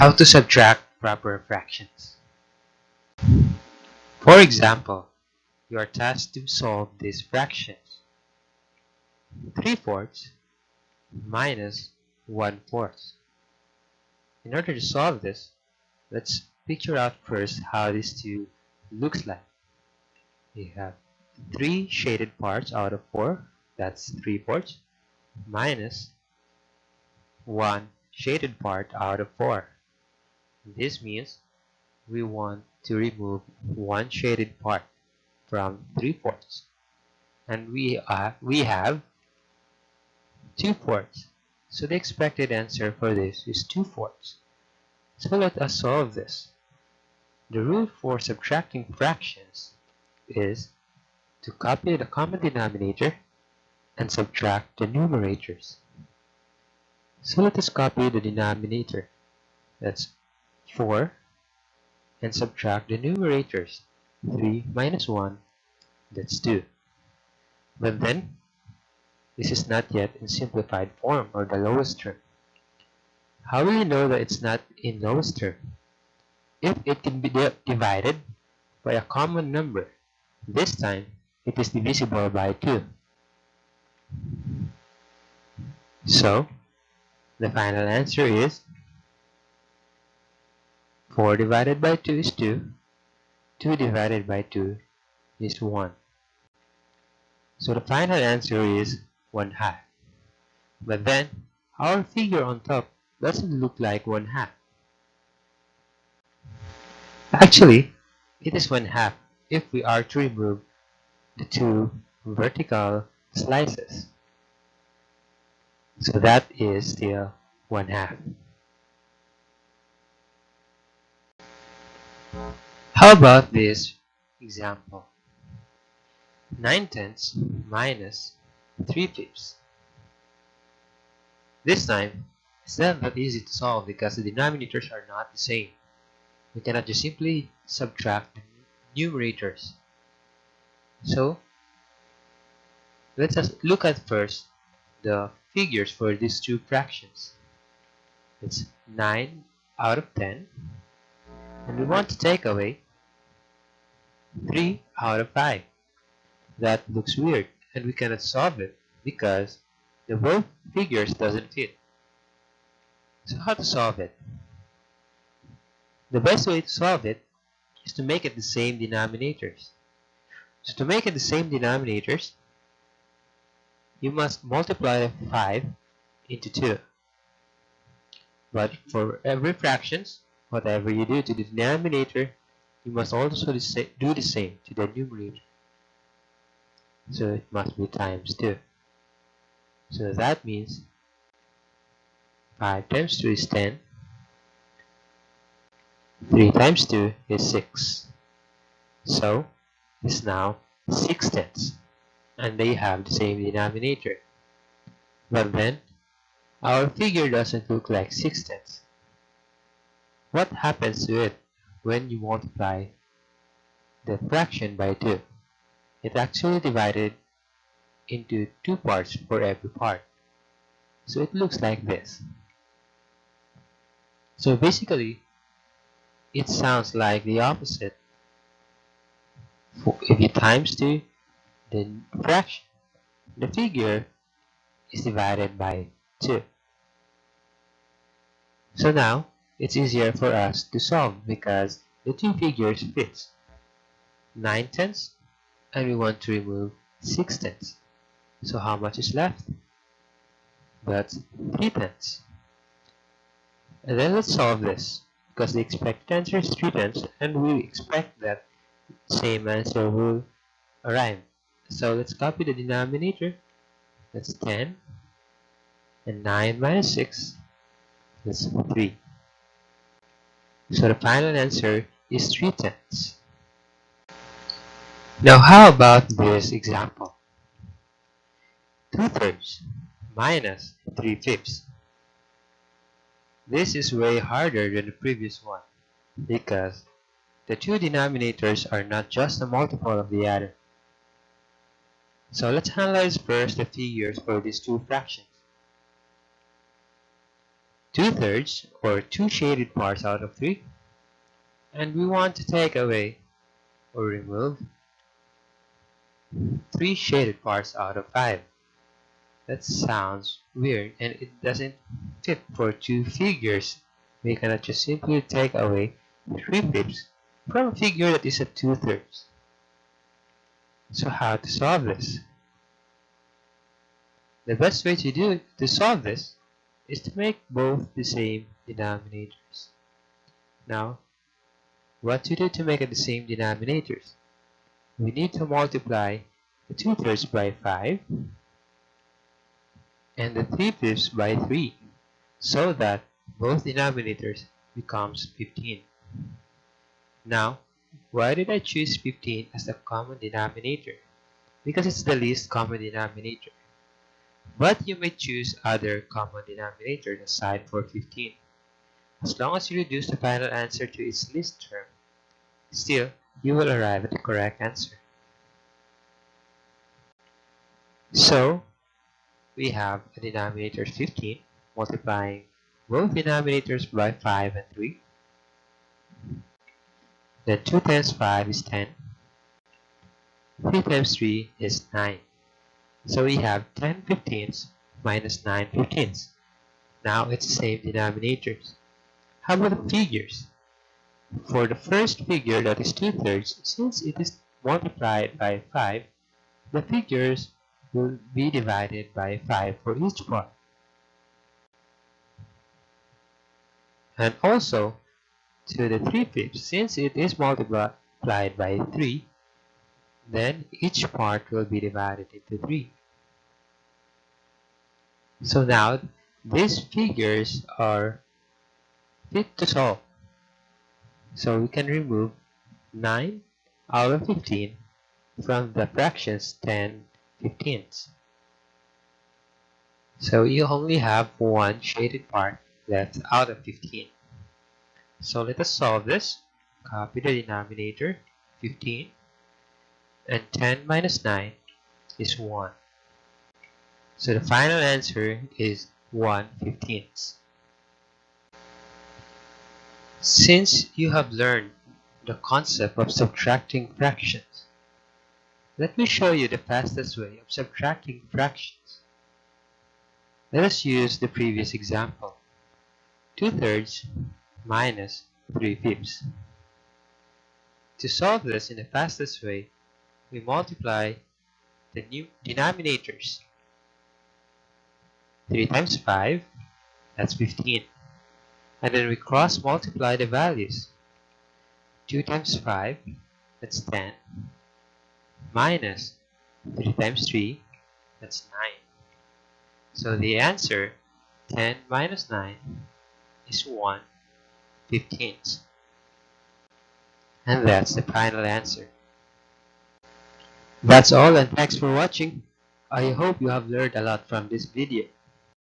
How to subtract proper fractions. For example, you are tasked to solve these fractions. 3/4 minus 1/4. In order to solve this, let's picture out first how this two looks like. We have 3 shaded parts out of 4, that's 3/4, minus 1 shaded part out of 4. This means we want to remove 1 shaded part from 3/4, and we have 2/4. So the expected answer for this is 2/4. So let us solve this. The rule for subtracting fractions is to copy the common denominator and subtract the numerators. So let us copy the denominator, that's 4, and subtract the numerators, 3 minus 1, that's 2. But then, this is not yet in simplified form or the lowest term. How will you know that it's not in lowest term? If it can be divided by a common number, this time it is divisible by 2. So, the final answer is 4 divided by 2 is 2, 2 divided by 2 is 1. So the final answer is 1/2. But then, our figure on top doesn't look like 1/2. Actually, it is 1/2 if we are to remove the 2 vertical slices. So that is still 1/2. How about this example? 9/10 minus 3/5. This time, it's not that easy to solve because the denominators are not the same. We cannot just simply subtract the numerators. So, let us look at first the figures for these two fractions. It's 9 out of 10, and we want to take away 3 out of 5. That looks weird, and we cannot solve it because the both figures doesn't fit. So how to solve it? The best way to solve it is to make it the same denominators. So to make it the same denominators, you must multiply 5 into 2. But for every fractions, whatever you do to the denominator, you must also do the same to the numerator. So it must be times 2. So that means 5 times 2 is 10. 3 times 2 is 6. So it's now 6/10, and they have the same denominator. But then, our figure doesn't look like 6/10. What happens to it when you multiply the fraction by 2? It actually divided into 2 parts for every part. So it looks like this. So basically, it sounds like the opposite. If you times 2 the fraction, the figure is divided by 2. So now, it's easier for us to solve because the two figures fit. 9/10, and we want to remove 6/10. So how much is left? That's 3/10. And then let's solve this because the expected answer is 3/10, and we expect that same answer will arrive. So let's copy the denominator. That's 10, and 9 minus 6, that's 3. So the final answer is 3/10. Now how about this example? 2/3 minus 3/5. This is way harder than the previous one because the two denominators are not just a multiple of the other. So let's analyze first the figures for these two fractions. 2/3 or 2 shaded parts out of 3, and we want to take away or remove 3 shaded parts out of 5. That sounds weird and it doesn't fit for two figures. We cannot just simply take away 3/5 from a figure that is at 2/3. So how to solve this? The best way to solve this is to make both the same denominators. Now, what to do to make it the same denominators? We need to multiply the 2/3 by 5 and the 3/5 by 3 so that both denominators becomes 15. Now, why did I choose 15 as the common denominator? Because it's the least common denominator. But you may choose other common denominators aside for 15. As long as you reduce the final answer to its least term, still, you will arrive at the correct answer. So, we have a denominator 15, multiplying both denominators by 5 and 3. Then 2 times 5 is 10. 3 times 3 is 9. So we have 10/15 minus 9/15. Now it's the same denominators. How about the figures? For the first figure, that is 2/3, since it is multiplied by 5, the figures will be divided by 5 for each part. And also, to the 3/5, since it is multiplied by 3, then each part will be divided into 3. So now, these figures are fit to solve. So we can remove 9 out of 15 from the fractions 10/15. So you only have one shaded part left out of 15. So let us solve this. Copy the denominator, 15, and 10 minus 9 is 1. So the final answer is 1/15. Since you have learned the concept of subtracting fractions, let me show you the fastest way of subtracting fractions. Let us use the previous example. 2/3 minus 3/5. To solve this in the fastest way, we multiply the new denominators. 3 times 5, that's 15. And then we cross multiply the values. 2 times 5, that's 10. Minus 3 times 3, that's 9. So the answer, 10 minus 9, is 1/15. And that's the final answer. That's all, and thanks for watching. I hope you have learned a lot from this video.